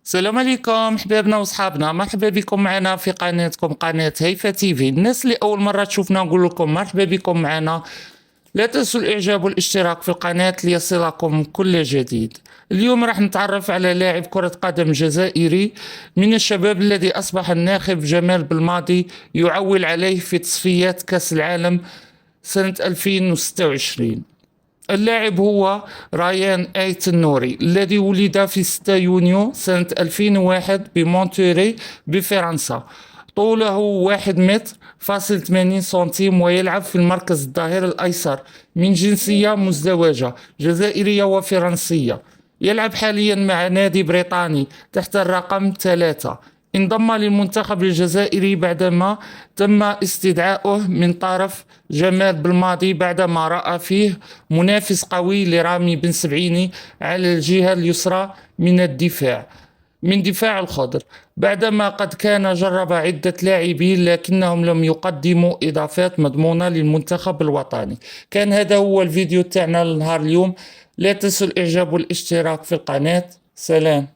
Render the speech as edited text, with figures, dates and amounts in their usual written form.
السلام عليكم حبابنا وصحابنا، مرحبا بكم معنا في قناتكم قناة هيفا تيفي. الناس اللي أول مرة تشوفنا نقول لكم مرحبا بكم معنا. لا تنسوا الإعجاب والاشتراك في القناة ليصلكم كل جديد. اليوم راح نتعرف على لاعب كرة قدم جزائري من الشباب الذي أصبح الناخب جمال بالماضي يعول عليه في تصفيات كأس العالم سنة 2026. اللاعب هو رايان أيت النوري الذي ولد في 6 يونيو سنة 2001 بمونتوري بفرنسا. طوله 1 متر فاصل 80 سنتيم ويلعب في المركز الظهير الأيسر، من جنسية مزدوجة جزائرية وفرنسية. يلعب حاليا مع نادي بريطاني تحت الرقم 3. انضم للمنتخب الجزائري بعدما تم استدعاؤه من طرف جمال بالماضي بعدما رأى فيه منافس قوي لرامي بن سبعيني على الجهة اليسرى من دفاع الخضر، بعدما قد كان جرب عدة لاعبين لكنهم لم يقدموا إضافات مضمونة للمنتخب الوطني. كان هذا هو الفيديو تاعنا لنهار اليوم. لا تنسوا الإعجاب والاشتراك في القناة. سلام.